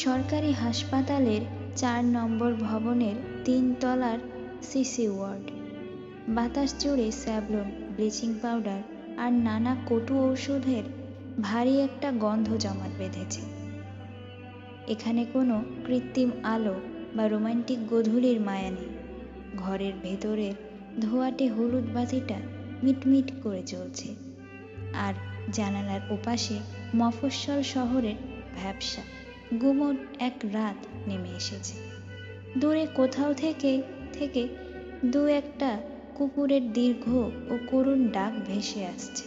সরকারি হাসপাতালের 4 নম্বর ভবনের 3 তলার সিসি ওয়ার্ড। বাতাস জুড়ে স্যাভলন, ব্লিচিং পাউডার আর নানা কটু ঔষধের ভারী একটা গন্ধ জমাট বেঁধেছে। এখানে কোনো কৃত্রিম আলো বা রোমান্টিক গোধূলির মায়া নেই। ঘরের ভেতরের ধোঁয়াটে হলুদ বাতিটা মিটমিট করে চলছে, আর জানালার ওপাশে মফস্বল শহরের ভ্যাপসা গুমোট এক রাত নেমে এসেছে। দূরে কোথাও থেকে থেকে দু একটা কুকুরের দীর্ঘ ও করুণ ডাক ভেসে আসছে,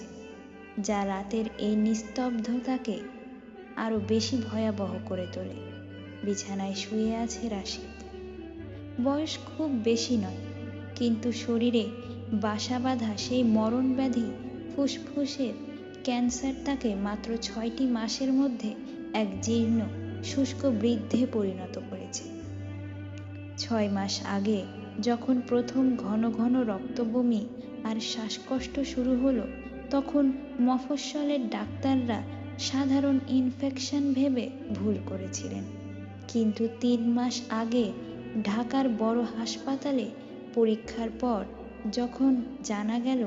যা রাতের এই নিস্তব্ধতাকে আরো বেশি ভয়াবহ করে তোলে। বিছানায় শুয়ে আছে রাশিদ। বয়স খুব বেশি নয়, কিন্তু শরীরে বাসা বাঁধা সেই মরণ ব্যাধি ফুসফুসের ক্যান্সার তাকে মাত্র 6টি মাসের মধ্যে এক জীর্ণ শুষ্ক বৃদ্ধে পরিণত করেছে। 6 মাস আগে যখন প্রথম ঘন ঘন রক্তবমি আর শ্বাসকষ্ট শুরু হলো, তখন মফস্বলের ডাক্তাররা সাধারণ ইনফেকশন ভেবে ভুল করেছিলেন। কিন্তু 3 মাস আগে ঢাকার বড় হাসপাতালে পরীক্ষার পর যখন জানা গেল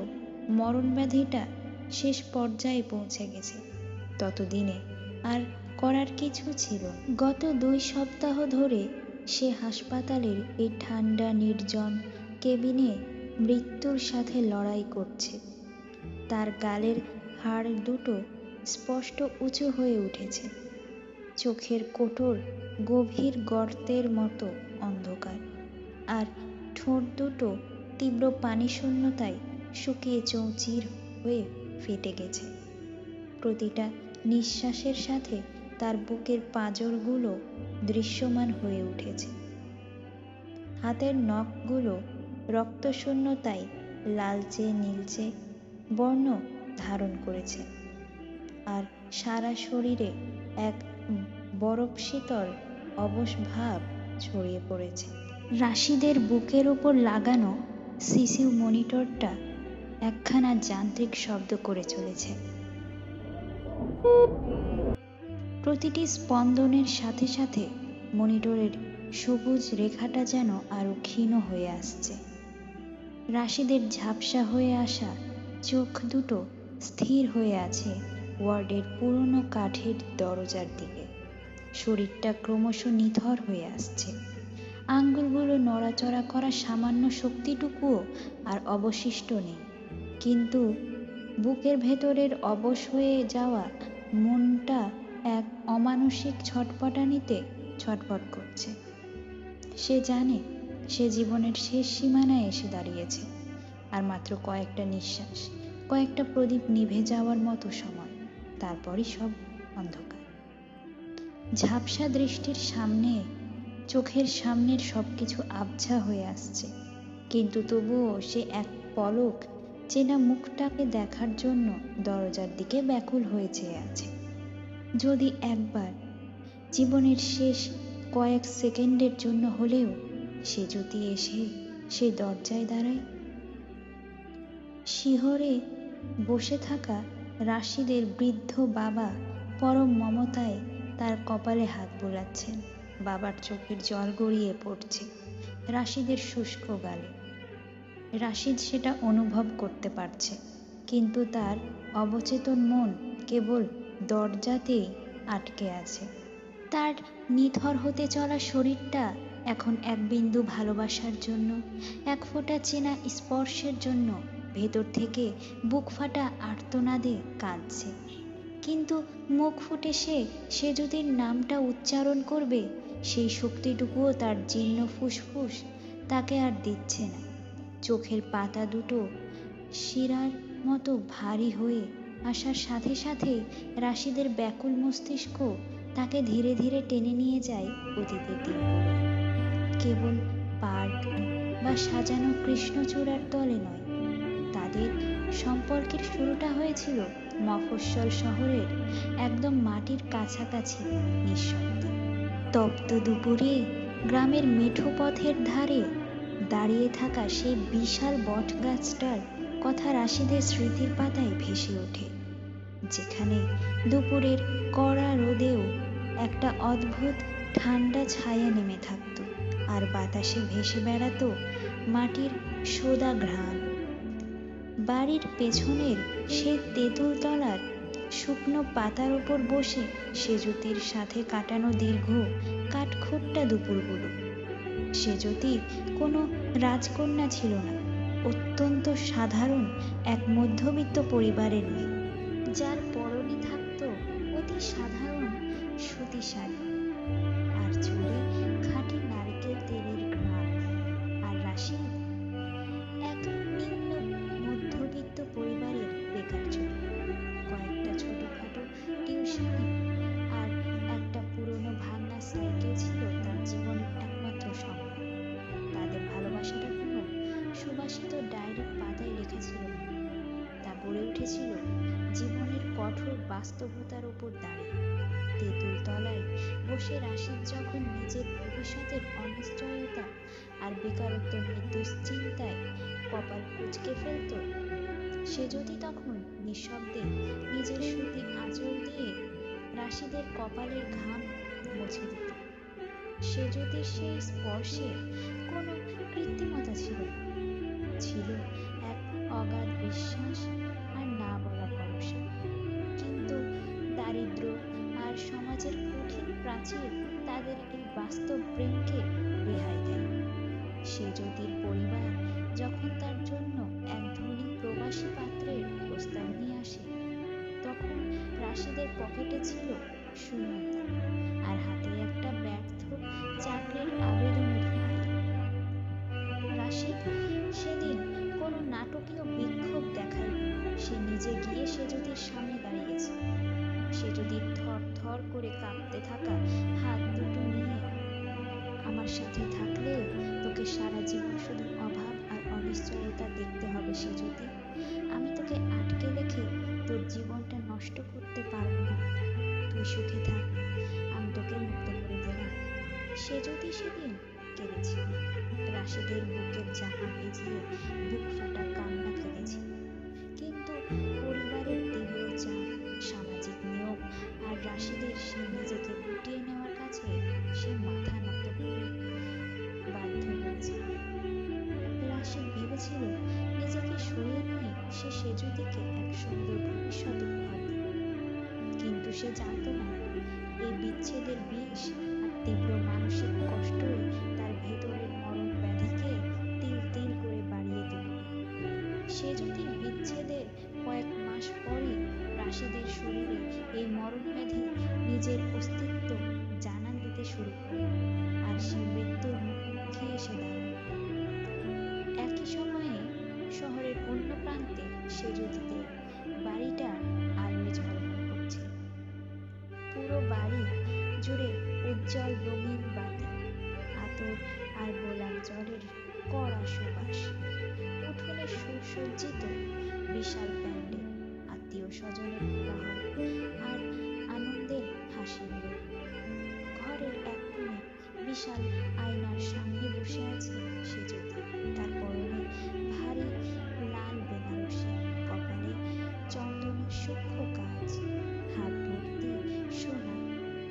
মরণ ব্যাধিটা শেষ পর্যায়ে পৌঁছে গেছে, ততদিনে আর করার কিছু ছিল না। গত 2 সপ্তাহ ধরে সে হাসপাতালের এই ঠান্ডা নির্জন কেবিনে মৃত্যুর সাথে লড়াই করছে। তার গালের হাড় দুটো স্পষ্ট উঁচু হয়ে উঠেছে, চোখের কোটর গভীর গর্তের মতো অন্ধকার, আর ঠোঁট দুটো তীব্র পানিশূন্যতায় শুকিয়ে চৌচির হয়ে ফেটে গেছে। প্রতিটা নিঃশ্বাসের সাথে তার বুকের পাঁজরগুলো দৃশ্যমান হয়ে উঠেছে। হাতের নখগুলো রক্তশূন্যতায় লালচে নীলচে বর্ণ ধারণ করেছে, আর সারা শরীরে এক বরফ শীতল অবশ ভাব ছড়িয়ে পড়েছে। রাশিদের বুকের ওপর লাগানো সিসি মনিটরটা একখানা যান্ত্রিক শব্দ করে চলেছে। প্রতিটি স্পন্দনের সাথে সাথে মনিটরের সবুজ রেখাটা যেন আরো ক্ষীণ হয়ে আসছে। রাশিদের ঝাপসা হয়ে আসা চোখ দুটো স্থির হয়ে আছে ওয়ার্ডের পুরনো কাঠের দরজার দিকে। শরীরটা ক্রমশ নিথর হয়ে আসছে। আঙ্গুলগুলো নড়াচড়া করা সামান্য শক্তিটুকুও আর অবশিষ্ট নেই। কিন্তু বুকের ভেতরের অবশ হয়ে যাওয়া মনটা এক অমানসিক ছটপটানিতে ছটফট করছে। সে জানে সে জীবনের শেষ সীমানায় এসে দাঁড়িয়েছে, আর মাত্র কয়েকটা নিঃশ্বাস, কয়েকটা প্রদীপ নিভে যাওয়ার মতো সময়, তারপরই সব অন্ধকার। ঝাপসা দৃষ্টির সামনে চোখের সামনের সবকিছু আবছা হয়ে আসছে, কিন্তু তবুও সে এক পলক চেনা মুখটাকে দেখার জন্য দরজার দিকে ব্যাকুল হয়ে চেয়ে আছে। যদি একবার, জীবনের শেষ কয়েক সেকেন্ডের জন্য হলেও সে যদি এসে সেই দরজায় দাঁড়ায়। শিহরে বসে থাকা রাশিদের বৃদ্ধ বাবা পরম মমতায় তার কপালে হাত বোলাচ্ছেন। বাবার চোখের জল গড়িয়ে পড়ছে রাশিদের শুষ্ক গালে। রাশিদ সেটা অনুভব করতে পারছে, কিন্তু তার অবচেতন মন কেবল দরজাতেই আটকে আছে। তার নিথর হতে চলা শরীরটা এখন এক বিন্দু ভালোবাসার জন্য, এক ফোঁটা চেনা স্পর্শের জন্য ভেতর থেকে বুক ফাটা আর্তনাদে কাঁদছে। কিন্তু মুখ ফুটে সে যদি নামটা উচ্চারণ করবে, সেই শক্তিটুকুও তার জীর্ণ ফুসফুস তাকে আর দিচ্ছে না। চোখের পাতা দুটো শিরার মতো ভারী হয়ে আসার সাথে সাথে রাশিদের ব্যাকুল মস্তিষ্ক তাকে ধীরে ধীরে টেনে নিয়ে যায় অতীতের দিনগুলো। কেবল পার্ক বা সাজানো কৃষ্ণচূড়ার তলে নয়, তাদের সম্পর্কের শুরুটা হয়েছিল মফস্বল শহরের একদম মাটির কাছাকাছি নিঃশব্দে। তপ্ত দুপুরে গ্রামের মেঠো পথের ধারে দাঁড়িয়ে থাকা সেই বিশাল বট গাছটার কথা রাশিদের স্মৃতির পাতায় ভেসে ওঠে, যেখানে দুপুরের কড়া রোদেও একটা অদ্ভুত ঠান্ডা ছায়া নেমে থাকতো, আর বাতাসে ভেসে বেড়াতো মাটির সোদা ঘ্রাণ। বাড়ির পেছনের সেই তেঁতুল তলার শুকনো পাতার ওপর বসে সেজুতির সাথে কাটানো দীর্ঘ কাঠখোট্টা দুপুরগুলো। সেজুতির কোনো রাজকন্যা ছিল না, অত্যন্ত সাধারণ এক মধ্যবিত্ত পরিবারের মেয়ে, যার পরনে থাকতো অতি সাধারণ সুতি শাড়ি, আর চুলে খাঁটি নারকেল তেলের ঘ্রাণ। আর রাশি এক নিম্ন মধ্যবিত্ত পরিবারের বেকার ছেলে, কয়েকটা ছোটখাটো টিউশনি আর একটা পুরনো ভাঙা সাইকেল ছিল তার জীবনের একমাত্র সম্বল। তাদের ভালোবাসাটা কোনো সুবাসিত ডায়েরির পাতায় লেখা ছিল না, তা গড়ে উঠেছিল জীবনের কঠোর বাস্তবতার উপর দাঁড়িয়ে। তেঁতুল তলায় বসে রাশিদ যখন নিজের ভবিষ্যতের অনিশ্চয়তা আর বেকারত্ব নিয়ে দুশ্চিন্তায় কপাল কুঁচকে ফেলত, সে যদি তখন নিঃশব্দে নিজের সুতি আঁচল দিয়ে রাশিদের কপালের ঘাম মুছে দিত। সে যদি সেই স্পর্শে কোনো কৃত্রিমতা ছিল না, ছিল এক অগাধ বিশ্বাস আর না বলা ভরসা। কিন্তু দারিদ্র আর সমাজের কঠিন প্রাচীর তাদের এই বাস্তব প্রেমকে রেহাই দেয়। সে জ্যোতির পরিবার যখন তার জন্য এক ধনী প্রবাসী পাত্রের প্রস্তাব নিয়ে আসে, তখন রাশিদের পকেটে ছিল শূন্যতা আর হাতে একটা ব্যর্থ চাকরির আবেদনের ফাইল। রাশিদ সেদিন কোনো নাটকীয় বিক্ষোভ দেখায়নি, সে নিজে গিয়ে সেজুতির সামনে দাঁড়িয়েছে। সেজুতির থর থর করে কাঁপতে থাকা হাত দুটো নিয়ে, আমার সাথে থাকলে তোকে সারা জীবন শুধু অভাব আর অনিশ্চয়তা দেখতে হবে সেজুতি। আমি তোকে আটকে রেখে তোর জীবনটা নষ্ট করতে পারবো না। তুই সুখে থাক, আমি তোকে মুক্ত করে দিলাম। সেজুতি সেদিন কেঁদেছিল, রাশিদের বুকের জামা ভিজিয়ে বুক ফাটা কান্না কেঁদেছিল। কিন্তু পরিবারের তীব্র চাপ, সামাজিক নিয়ম আর রাশিদের সে নিজেকে গুটিয়ে নেওয়ার কাছে সে মাথা নত করে বাধ্য হয়েছে। রাশিদ ভেবেছিল নিজেকে সরিয়ে নিয়ে সে সেজুতিকে এক সুন্দর ভবিষ্যৎ উপহার দেবে, কিন্তু সে জানত না এই বিচ্ছেদের বিষ আর তীব্র মানসিক কষ্টই তার ভেতরের মরণ ব্যাধিকে তিল তিল করে বাড়িয়ে দিল। সেজুতির বিচ্ছেদের কয়েক মাস পরই রাশিদের শরীরে এই মরণ ব্যাধি নিজের অস্তিত্ব জানান দিতে শুরু করে, আর সে মৃত্যুর মুখোমুখি এসে দাঁড়ায়। একই সময়ে শহরের অন্য প্রান্তে সেজুতিদের বাড়িটার আলোয় ঝলমল করছে। পুরো বাড়ি জুড়ে উজ্জ্বল রঙিন বাতি, আতর আর গোলাপ জলের কড়া সুবাস। উঠোনে সুসজ্জিত বিশাল প্যান্ডেল, আত্মীয় স্বজনের কোলাহল আর আনন্দের হাসির রোল। ঘরের এক কোণে বিশাল আয়নার সামনে বসে আছে সেজুতি, তার পরনে ভারী লাল বেনারসি, কপালে চন্দনের সূক্ষ্ম কাজ, হাত ভর্তি সোনা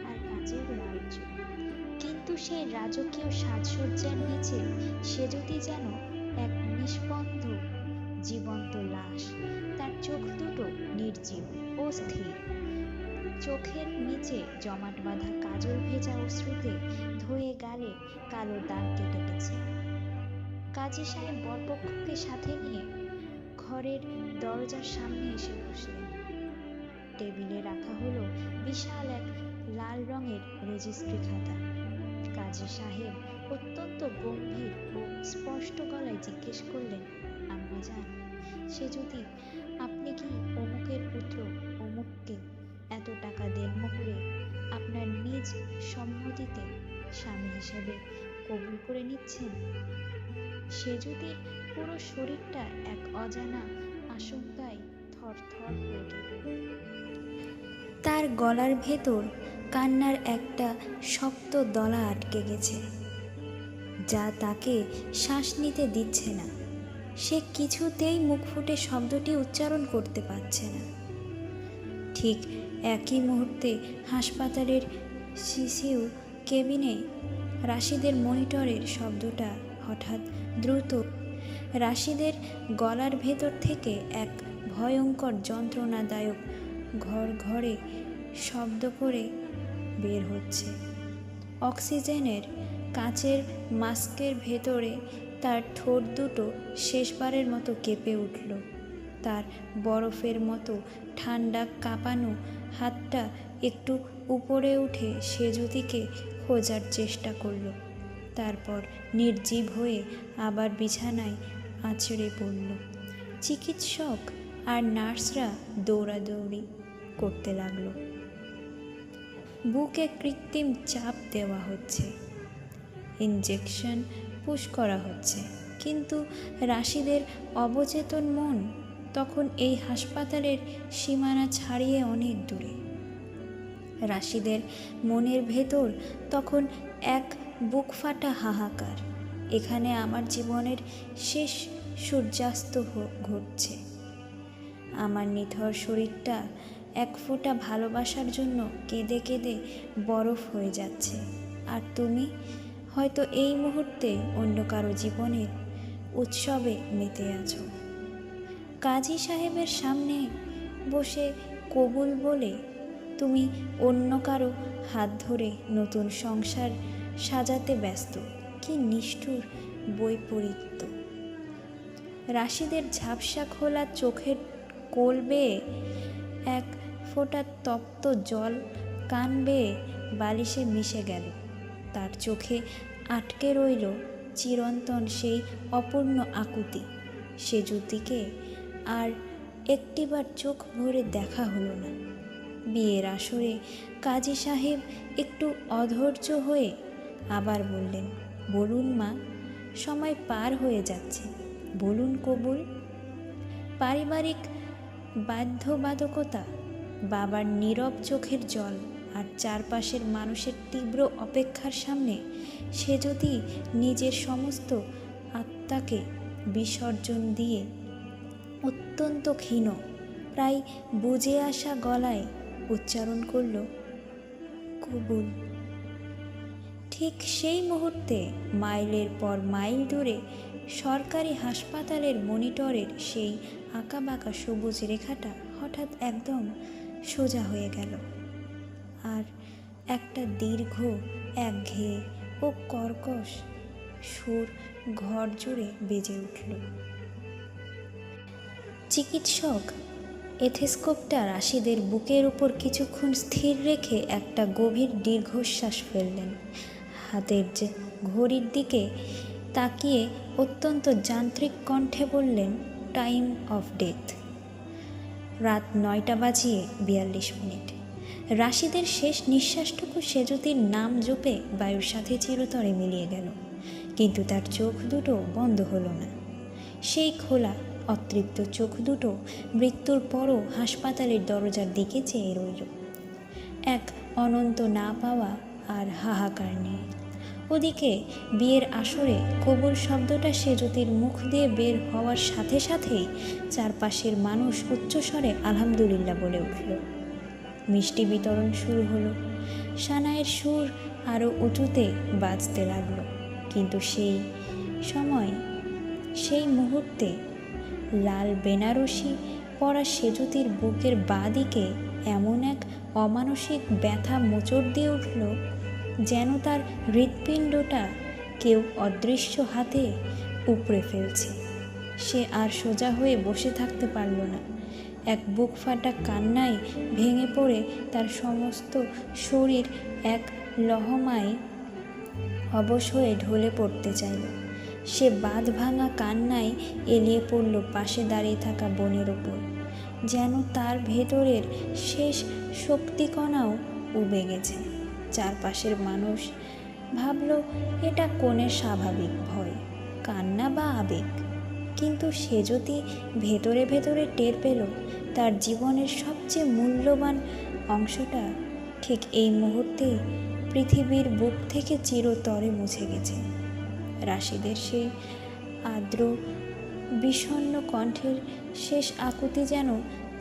আর কাচের লাল চুল। কিন্তু সেই রাজকীয় সাজসজ্জার নিচে সেজুতি যেন এক নিষ্পন্দ জীবন্ত লাশ। তার চোখ দুটো নির্জীব ও স্থির, চোখের নিচে জমাট বাঁধা কাজল ভেজা অশ্রুতে ধুয়ে গালে কালো দাগ কেটে গেছে। কাজী সাহেব বরপক্ষকে সাথে নিয়ে ঘরের দরজার সামনে এসে বসলেন। টেবিলে রাখা হলো বিশাল এক লাল রঙের রেজিস্ট্রি খাতা। কাজী সাহেব অত্যন্ত গম্ভীর ও স্পষ্ট গলায় জিজ্ঞেস করলেন, আম্মাজান, সেজুতি, আপনি কি অমুকের পুত্র অমুককে এত টাকা দেন মোহরে আপনার নিজ সম্মতিতে স্বামী হিসেবে কবুল করে নিচ্ছেন? সেজুতির পুরো শরীরটা এক অজানা আশঙ্কায় থরথর করে উঠল। তার গলার ভেতর কান্নার একটা শক্ত দলা আটকে গেছে, যা তাকে শ্বাস নিতে দিচ্ছে না। সে কিছুতেই মুখ ফুটে শব্দটি উচ্চারণ করতে পারছে না। ঠিক একই মুহূর্তে হাসপাতালের সিসিউ কেবিনে রাশিদের মনিটরের শব্দটা হঠাৎ দ্রুত রাশিদের গলার ভেতর থেকে এক ভয়ঙ্কর যন্ত্রণাদায়ক ঘরে শব্দ করে বের হচ্ছে। অক্সিজেনের কাচের মাস্কের ভেতরে তার ঠোঁট দুটো শেষবারের মতো কেঁপে উঠল। তার বরফের মতো ঠান্ডা কাঁপানো হাতটা একটু উপরে উঠে সেজুতিকে খোঁজার চেষ্টা করল। তারপর নির্জীব হয়ে আবার বিছানায় আছড়ে পড়ল। চিকিৎসক আর নার্সরা দৌড়াদৌড়ি করতে লাগলো। বুকে কৃত্রিম চাপ দেওয়া হচ্ছে, ইনজেকশন পুশ করা হচ্ছে, কিন্তু রাশিদের অবচেতন মন তখন এই হাসপাতালের সীমানা ছাড়িয়ে অনেক দূরে। রাশিদের মনের ভেতর তখন এক বুকফাটা হাহাকার। এখানে আমার জীবনের শেষ সূর্যাস্ত ঘটছে। আমার নিথর শরীরটা এক ফোঁটা ভালোবাসার জন্য কেঁদে কেঁদে বরফ হয়ে যাচ্ছে, আর তুমি হয়তো এই মুহূর্তে অন্য কারো জীবনের উৎসবে মেতে আছো। কাজী সাহেবের সামনে বসে কবুল বলে তুমি অন্য কারো হাত ধরে নতুন সংসার সাজাতে ব্যস্ত। কি নিষ্ঠুর বৈপরীত্য! রাশিদের ঝাপসা খোলা চোখের কোল বেয়ে এক ফোঁটা তপ্ত জল কান বেয়ে বালিশে মিশে গেল। তার চোখে আটকে রইল চিরন্তন সেই অপূর্ণ আকুতি। সেজুতিকে আর একটিবার চোখ ভরে দেখা হলো না। বিয়ের আসরে কাজী সাহেব একটু অধৈর্য হয়ে আবার বললেন, বলুন মা, সময় পার হয়ে যাচ্ছে, বলুন কবুল। পারিবারিক বাধ্যবাধকতা, বাবার নীরব চোখের জল আর চারপাশের মানুষের তীব্র অপেক্ষার সামনে সে যদি নিজের সমস্ত আত্মাকে বিসর্জন দিয়ে অত্যন্ত ক্ষীণ, প্রায় বুজে আসা গলায় উচ্চারণ করল, কবুল। ঠিক সেই মুহূর্তে মাইলের পর মাইল দূরে সরকারি হাসপাতালের মনিটরের সেই আঁকাবাঁকা সবুজ রেখাটা হঠাৎ একদম সোজা হয়ে গেল, আর একটা দীর্ঘ একঘেয়ে ও কর্কশ সুর ঘর জুড়ে বেজে উঠল। চিকিৎসক এথেস্কোপটা রাশিদের বুকের উপর কিছুক্ষণ স্থির রেখে একটা গভীর দীর্ঘশ্বাস ফেললেন। হাতের যে ঘড়ির দিকে তাকিয়ে অত্যন্ত যান্ত্রিক কণ্ঠে বললেন, টাইম অফ ডেথ। রাত 9:42। রাশিদের শেষ নিঃশ্বাসটুকু সেজুতির নাম জপে বায়ুর সাথে চিরতরে মিলিয়ে গেল, কিন্তু তার চোখ দুটো বন্ধ হলো না। সেই খোলা অতৃপ্ত চোখ দুটো মৃত্যুর পরও হাসপাতালের দরজার দিকে চেয়ে রইল, এক অনন্ত না পাওয়া আর হাহাকার নিয়ে। ওদিকে বিয়ের আসরে কবুল শব্দটা সেজুতির মুখ দিয়ে বের হওয়ার সাথে সাথেই চারপাশের মানুষ উচ্চস্বরে আলহামদুলিল্লাহ বলে উঠল। মিষ্টি বিতরণ শুরু হলো। সানাইয়ের সুর আরও উঁচুতে বাজতে লাগলো। কিন্তু সেই মুহূর্তে লাল বেনারসি পরা সেজুতির বুকের বাঁ দিকে এমন এক অমানসিক ব্যথা মোচড় দিয়ে উঠল, যেন তার হৃৎপিণ্ডটা কেউ অদৃশ্য হাতে উপড়ে ফেলছে। সে আর সোজা হয়ে বসে থাকতে পারল না। এক বুক ফাটা কান্নায় ভেঙে পড়ে তার সমস্ত শরীর এক লহমায় অবশ হয়ে ঢলে পড়তে চাইল। সে বাঁধ ভাঙা কান্নায় এলিয়ে পড়ল পাশে দাঁড়িয়ে থাকা বোনের ওপর, যেন তার ভেতরের শেষ শক্তিকণাও উবে গেছে। চারপাশের মানুষ ভাবল এটা কোণের স্বাভাবিক ভয়, কান্না বা আবেগ, কিন্তু সে যদি ভেতরে ভেতরে টের পেল তার জীবনের সবচেয়ে মূল্যবান অংশটা ঠিক এই মুহূর্তে পৃথিবীর বুক থেকে চিরতরে মুছে গেছে। রাশিদের সেই আর্দ্র বিষণ্ণ কণ্ঠের শেষ আকুতি যেন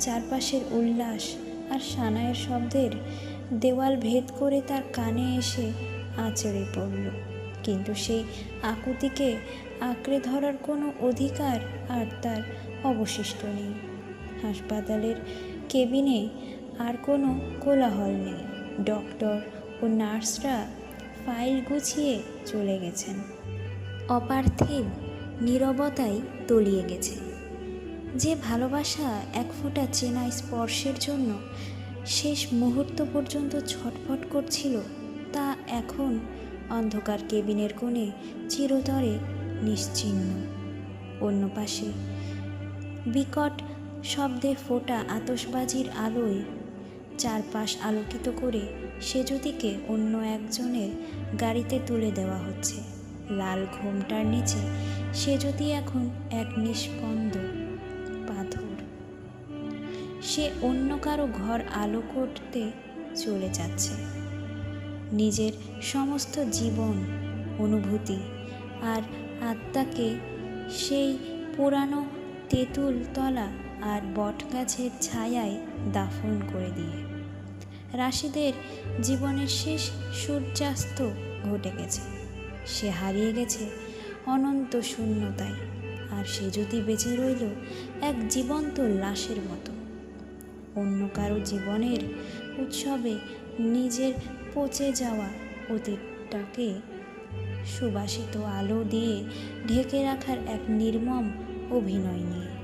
চারপাশের উল্লাস আর সানাইয়ের শব্দের দেওয়াল ভেদ করে তার কানে এসে আঁচড়ে পড়ল, কিন্তু সেই আকুতিকে আঁকড়ে ধরার কোনো অধিকার আর তার অবশিষ্ট নেই। হাসপাতালের কেবিনে আর কোনো কোলাহল নেই। ডক্টর ও নার্সরা ফাইল গুছিয়ে চলে গেছেন। অপার্থিব নীরবতায় তলিয়ে গেছে। যে ভালোবাসা এক ফোঁটা চেনা স্পর্শের জন্য শেষ মুহূর্ত পর্যন্ত ছটফট করছিল, তা এখন অন্ধকার কেবিনের কোণে চিরতরে নিশ্চিহ্ন। অন্য পাশে বিকট শব্দে ফোটা আতশবাজির আলোয় চারপাশ আলোকিত করে সেজুতিকে অন্য একজনের গাড়িতে তুলে দেওয়া হচ্ছে। লাল ঘোমটার নিচে সেজুতি এখন এক নিষ্পন্দ পাথর। সে অন্য কারো ঘর আলো করতে চলে যাচ্ছে। নিজের সমস্ত জীবন, অনুভূতি আর আত্মাকে সেই পুরানো তেঁতুল তলা আর বটগাছের ছায়ায় দাফন করে দিয়ে। রাশিদের জীবনের শেষ সূর্যাস্ত ঘটে গেছে। সে হারিয়ে গেছে অনন্ত শূন্যতায়, আর সে যদি বেঁচে রইল এক জীবন্ত লাশের মতো। অন্য কারো জীবনের উৎসবে নিজের পচে যাওয়া অতীতটাকে সুবাসিত আলো দিয়ে ঢেকে রাখার এক নির্মম অভিনয় নিয়ে।